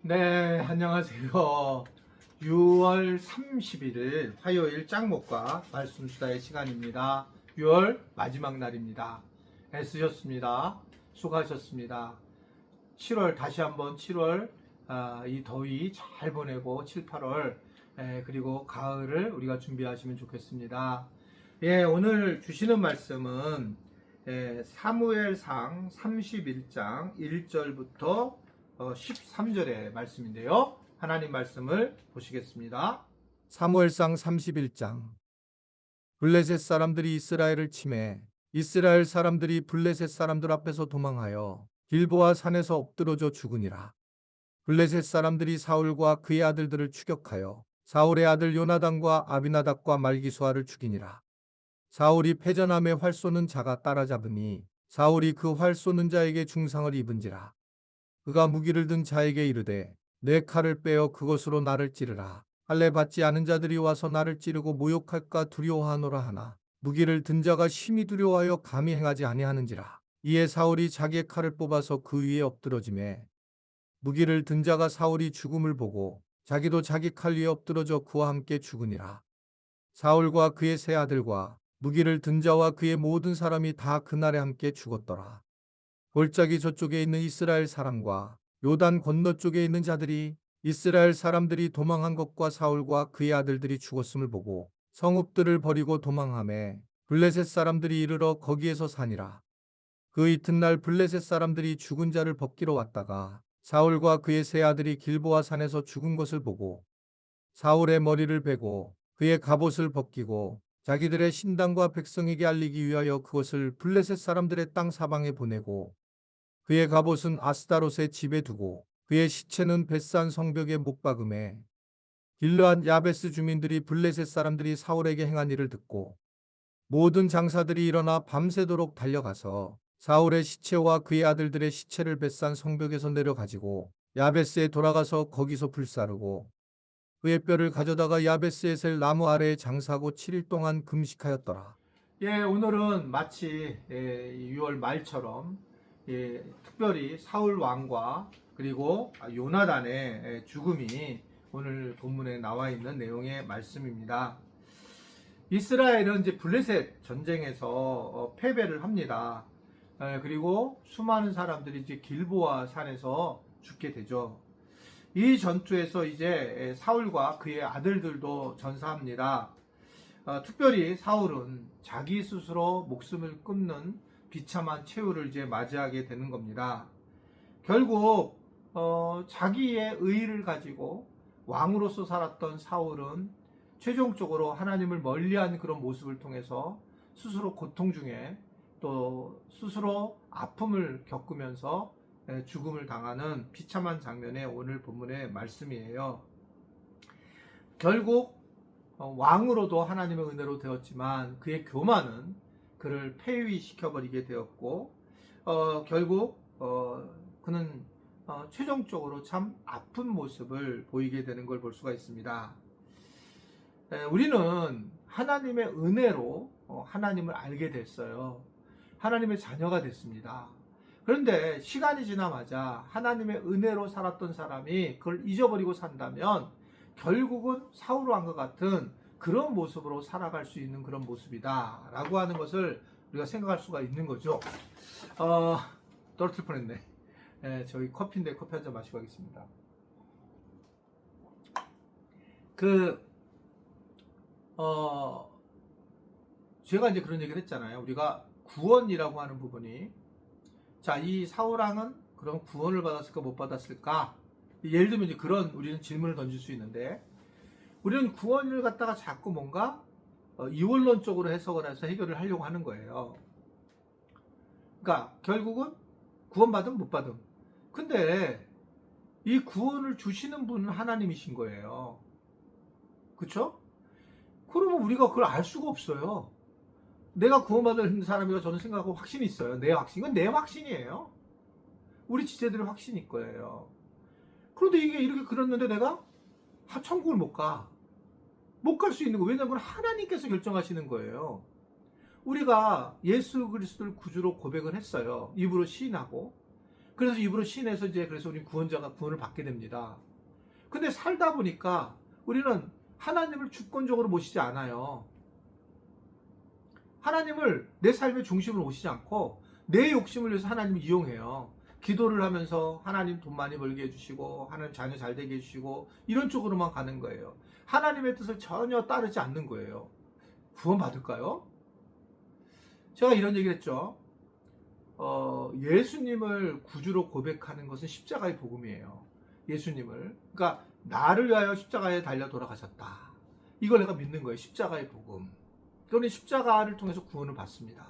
네, 안녕하세요. 6월 31일 화요일 짱목과 말씀 수다의 시간입니다. 6월 마지막 날입니다. 애쓰셨습니다. 수고하셨습니다. 7월 다시 한번 7월 이 더위 잘 보내고 7, 8월 그리고 가을을 우리가 준비하시면 좋겠습니다. 예, 오늘 주시는 말씀은 사무엘상 31장 1절부터 13절의 말씀인데요. 하나님 말씀을 보시겠습니다. 사무엘상 31장. 블레셋 사람들이 이스라엘을 치매 이스라엘 사람들이 블레셋 사람들 앞에서 도망하여 길보아 산에서 엎드러져 죽으니라. 블레셋 사람들이 사울과 그의 아들들을 추격하여 사울의 아들 요나단과 아비나답과 말기수아를 죽이니라. 사울이 패전함에 활 쏘는 자가 따라잡으니 사울이 그 활 쏘는 자에게 중상을 입은지라. 그가 무기를 든 자에게 이르되 내 칼을 빼어 그것으로 나를 찌르라. 할례 받지 않은 자들이 와서 나를 찌르고 모욕할까 두려워하노라 하나 무기를 든 자가 심히 두려워하여 감히 행하지 아니하는지라. 이에 사울이 자기의 칼을 뽑아서 그 위에 엎드러지매 무기를 든 자가 사울이 죽음을 보고 자기도 자기 칼 위에 엎드러져 그와 함께 죽으니라. 사울과 그의 세 아들과 무기를 든 자와 그의 모든 사람이 다 그날에 함께 죽었더라. 골짜기 저쪽에 있는 이스라엘 사람과 요단 건너쪽에 있는 자들이 이스라엘 사람들이 도망한 것과 사울과 그의 아들들이 죽었음을 보고 성읍들을 버리고 도망하매 블레셋 사람들이 이르러 거기에서 사니라. 그 이튿날 블레셋 사람들이 죽은 자를 벗기러 왔다가 사울과 그의 세 아들이 길보아 산에서 죽은 것을 보고 사울의 머리를 베고 그의 갑옷을 벗기고 자기들의 신당과 백성에게 알리기 위하여 그것을 블레셋 사람들의 땅 사방에 보내고 그의 갑옷은 아스다롯의 집에 두고 그의 시체는 벳산 성벽에 못 박음에 길르앗 야베스 주민들이 블레셋 사람들이 사울에게 행한 일을 듣고 모든 장사들이 일어나 밤새도록 달려가서 사울의 시체와 그의 아들들의 시체를 벳산 성벽에서 내려가지고 야베스에 돌아가서 거기서 불사르고 그의 뼈를 가져다가 야베스에셀 나무 아래에 장사하고 7일 동안 금식하였더라. 예, 오늘은 마치 6월 말처럼 특별히 사울 왕과 그리고 요나단의 죽음이 오늘 본문에 나와 있는 내용의 말씀입니다. 이스라엘은 이제 블레셋 전쟁에서 패배를 합니다. 그리고 수많은 사람들이 이제 길보아 산에서 죽게 되죠. 이 전투에서 이제 사울과 그의 아들들도 전사합니다. 특별히 사울은 자기 스스로 목숨을 끊는 비참한 최후를 이제 맞이하게 되는 겁니다. 결국 자기의 의의를 가지고 왕으로서 살았던 사울은 최종적으로 하나님을 멀리한 그런 모습을 통해서 스스로 고통 중에 또 스스로 아픔을 겪으면서 죽음을 당하는 비참한 장면의 오늘 본문의 말씀이에요. 결국 왕으로도 하나님의 은혜로 되었지만 그의 교만은 그를 폐위시켜버리게 되었고 결국 그는 최종적으로 참 아픈 모습을 보이게 되는 걸 볼 수가 있습니다. 우리는 하나님의 은혜로 하나님을 알게 됐어요. 하나님의 자녀가 됐습니다. 그런데 시간이 지나마자 하나님의 은혜로 살았던 사람이 그걸 잊어버리고 산다면 결국은 사울 왕과 같은 그런 모습으로 살아갈 수 있는 그런 모습이다 라고 하는 것을 우리가 생각할 수가 있는 거죠. 떨어뜨릴 뻔했네. 저희 커피인데 커피 한잔 마시고 가겠습니다. 제가 이제 그런 얘기를 했잖아요. 우리가 구원이라고 하는 부분이 자, 이 사울왕은 그럼 구원을 받았을까 못 받았을까? 예를 들면 이제 그런 우리는 질문을 던질 수 있는데 우리는 구원을 갖다가 자꾸 뭔가 이원론적으로 해석을 해서 해결을 하려고 하는 거예요. 그러니까 결국은 구원받음 못 받음. 근데 이 구원을 주시는 분은 하나님이신 거예요. 그렇죠? 그러면 우리가 그걸 알 수가 없어요. 내가 구원받은 사람이라 저는 생각하고 확신이 있어요. 내 확신. 이건 내 확신이에요. 우리 지체들의 확신일 거예요. 그런데 이게 이렇게 그랬는데 내가 천국을 못 가. 못 갈 수 있는 거. 왜냐하면 하나님께서 결정하시는 거예요. 우리가 예수 그리스도를 구주로 고백을 했어요. 입으로 시인하고. 그래서 입으로 시인해서 이제 그래서 우리 구원자가 구원을 받게 됩니다. 근데 살다 보니까 우리는 하나님을 주권적으로 모시지 않아요. 하나님을 내 삶의 중심으로 모시지 않고 내 욕심을 위해서 하나님을 이용해요. 기도를 하면서 하나님 돈 많이 벌게 해주시고 하나님 자녀 잘 되게 해주시고 이런 쪽으로만 가는 거예요. 하나님의 뜻을 전혀 따르지 않는 거예요. 구원 받을까요? 제가 이런 얘기를 했죠. 예수님을 구주로 고백하는 것은 십자가의 복음이에요. 예수님을. 그러니까 나를 위하여 십자가에 달려 돌아가셨다. 이걸 내가 믿는 거예요. 십자가의 복음. 그러니 십자가를 통해서 구원을 받습니다.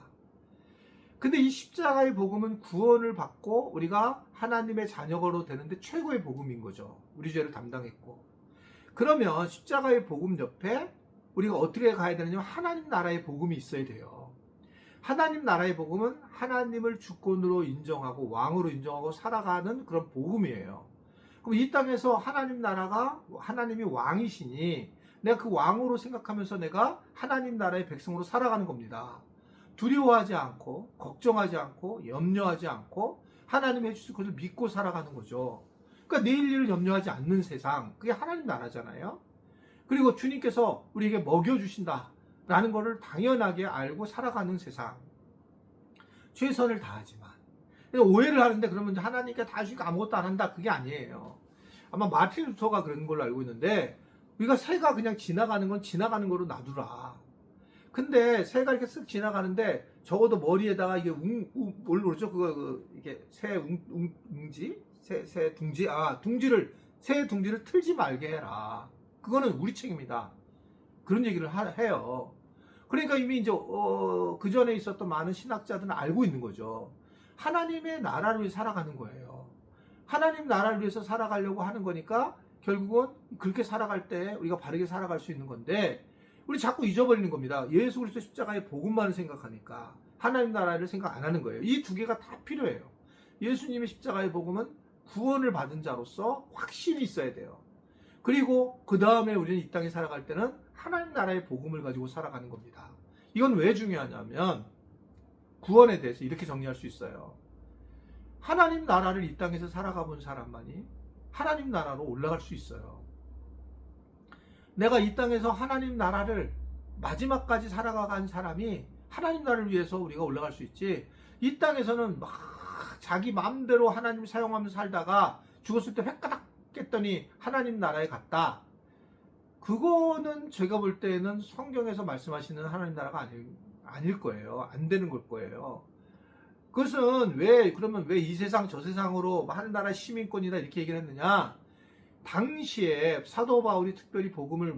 근데 이 십자가의 복음은 구원을 받고 우리가 하나님의 자녀로 되는데 최고의 복음인 거죠. 우리 죄를 담당했고. 그러면 십자가의 복음 옆에 우리가 어떻게 가야 되느냐, 하나님 나라의 복음이 있어야 돼요. 하나님 나라의 복음은 하나님을 주권으로 인정하고 왕으로 인정하고 살아가는 그런 복음이에요. 그럼 이 땅에서 하나님 나라가 하나님이 왕이시니 내가 그 왕으로 생각하면서 내가 하나님 나라의 백성으로 살아가는 겁니다. 두려워하지 않고 걱정하지 않고 염려하지 않고 하나님이 해주실 것을 믿고 살아가는 거죠. 그러니까 내일 일을 염려하지 않는 세상, 그게 하나님 나라잖아요. 그리고 주님께서 우리에게 먹여주신다라는 것을 당연하게 알고 살아가는 세상. 최선을 다하지만 오해를 하는데 그러면 하나님께 다 주니까 아무것도 안 한다, 그게 아니에요. 아마 마틴 루터가 그런 걸로 알고 있는데 우리가 새가 그냥 지나가는 건 지나가는 거로 놔두라. 근데 새가 이렇게 쓱 지나가는데 적어도 머리에다가 이게 뭘 모르죠? 이게 새 웅지? 새 둥지? 새 둥지를 틀지 말게 해라. 그거는 우리 책임이다. 그런 얘기를 해요. 그러니까 이미 이제 그 전에 있었던 많은 신학자들은 알고 있는 거죠. 하나님의 나라를 위해 살아가는 거예요. 하나님 나라를 위해서 살아가려고 하는 거니까 결국은 그렇게 살아갈 때 우리가 바르게 살아갈 수 있는 건데 우리 자꾸 잊어버리는 겁니다. 예수 그리스도 십자가의 복음만을 생각하니까 하나님 나라를 생각 안 하는 거예요. 이 두 개가 다 필요해요. 예수님의 십자가의 복음은 구원을 받은 자로서 확실히 있어야 돼요. 그리고 그 다음에 우리는 이 땅에 살아갈 때는 하나님 나라의 복음을 가지고 살아가는 겁니다. 이건 왜 중요하냐면 구원에 대해서 이렇게 정리할 수 있어요. 하나님 나라를 이 땅에서 살아가 본 사람만이 하나님 나라로 올라갈 수 있어요. 내가 이 땅에서 하나님 나라를 마지막까지 살아간 사람이 하나님 나라를 위해서 우리가 올라갈 수 있지, 이 땅에서는 막 자기 마음대로 하나님 사용하면서 살다가 죽었을 때 획가닥 깼더니 하나님 나라에 갔다. 그거는 제가 볼 때는 성경에서 말씀하시는 하나님 나라가 아닐 거예요. 안 되는 걸 거예요. 그것은 그러면 왜 이 세상 저 세상으로 하늘나라 시민권이다 이렇게 얘기를 했느냐? 당시에 사도 바울이 특별히 복음을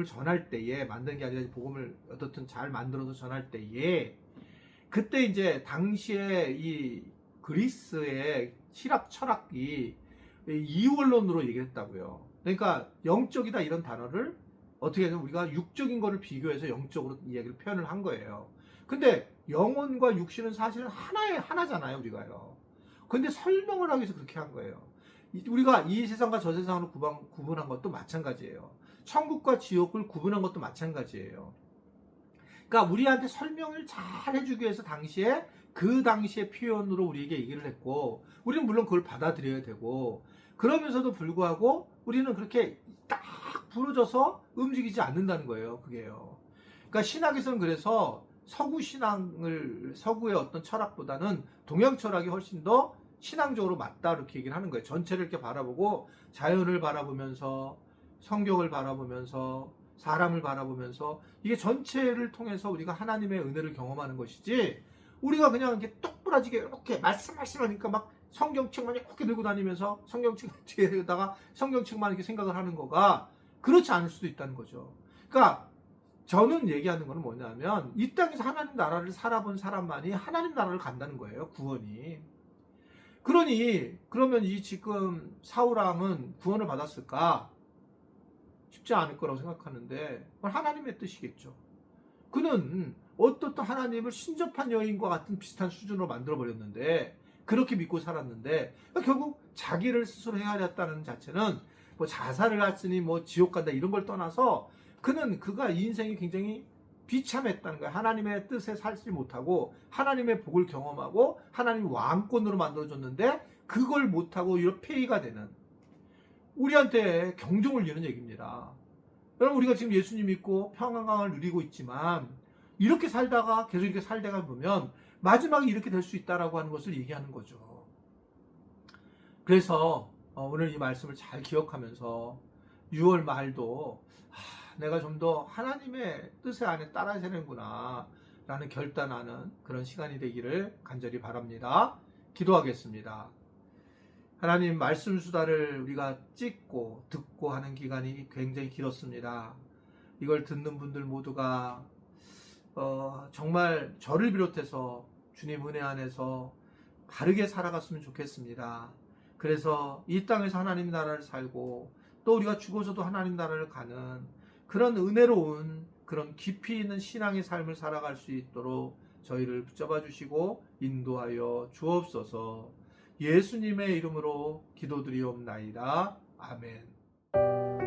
전할 때에, 만든 게 아니라 복음을 어떻든 잘 만들어서 전할 때에, 그때 이제 당시에 이 그리스의 실학 철학이 이원론으로 얘기를 했다고요. 그러니까 영적이다 이런 단어를 어떻게 하면 우리가 육적인 거를 비교해서 영적으로 이야기를 표현을 한 거예요. 근데 영혼과 육신은 사실은 하나잖아요, 우리가요. 근데 설명을 하기 위해서 그렇게 한 거예요. 우리가 이 세상과 저 세상으로 구분한 것도 마찬가지예요. 천국과 지옥을 구분한 것도 마찬가지예요. 그러니까 우리한테 설명을 잘 해주기 위해서 그 당시의 표현으로 우리에게 얘기를 했고, 우리는 물론 그걸 받아들여야 되고, 그러면서도 불구하고 우리는 그렇게 딱 부러져서 움직이지 않는다는 거예요. 그게요. 그러니까 신학에서는 그래서 서구의 어떤 철학보다는 동양 철학이 훨씬 더 신앙적으로 맞다 이렇게 얘기를 하는 거예요. 전체를 이렇게 바라보고 자연을 바라보면서 성경을 바라보면서 사람을 바라보면서 이게 전체를 통해서 우리가 하나님의 은혜를 경험하는 것이지, 우리가 그냥 이렇게 똑부러지게 이렇게 말씀하니까 막 성경책만 이렇게 들고 다니면서 성경책 뒤에다가 성경책만 이렇게 생각을 하는 거가 그렇지 않을 수도 있다는 거죠. 그러니까 저는 얘기하는 거는 뭐냐면 이 땅에서 하나님 나라를 살아본 사람만이 하나님 나라를 간다는 거예요. 구원이. 그러면 이 지금 사울왕은 구원을 받았을까? 쉽지 않을 거라고 생각하는데 그건 하나님의 뜻이겠죠. 그는 어떻든 하나님을 신접한 여인과 같은 비슷한 수준으로 만들어버렸는데, 그렇게 믿고 살았는데, 그러니까 결국 자기를 스스로 헤아렸다는 자체는 뭐 자살을 했으니 뭐 지옥 간다 이런 걸 떠나서 그가 이 인생이 굉장히 비참했다는 거예요. 하나님의 뜻에 살지 못하고 하나님의 복을 경험하고 하나님이 왕권으로 만들어줬는데 그걸 못하고 이런 폐의가 되는, 우리한테 경종을 주는 얘기입니다. 여러분, 우리가 지금 예수님 믿고 평안강을 누리고 있지만 이렇게 살다가 계속 이렇게 살다가 보면 마지막에 이렇게 될 수 있다라고 하는 것을 얘기하는 거죠. 그래서 오늘 이 말씀을 잘 기억하면서 6월 말도 내가 좀 더 하나님의 뜻에 안에 따라야 되는구나 라는 결단하는 그런 시간이 되기를 간절히 바랍니다. 기도하겠습니다. 하나님, 말씀 수다를 우리가 찍고 듣고 하는 기간이 굉장히 길었습니다. 이걸 듣는 분들 모두가 정말 저를 비롯해서 주님 은혜 안에서 바르게 살아갔으면 좋겠습니다. 그래서 이 땅에서 하나님 나라를 살고 또 우리가 죽어서도 하나님 나라를 가는 그런 은혜로운, 그런 깊이 있는 신앙의 삶을 살아갈 수 있도록 저희를 붙잡아 주시고 인도하여 주옵소서. 예수님의 이름으로 기도드리옵나이다. 아멘.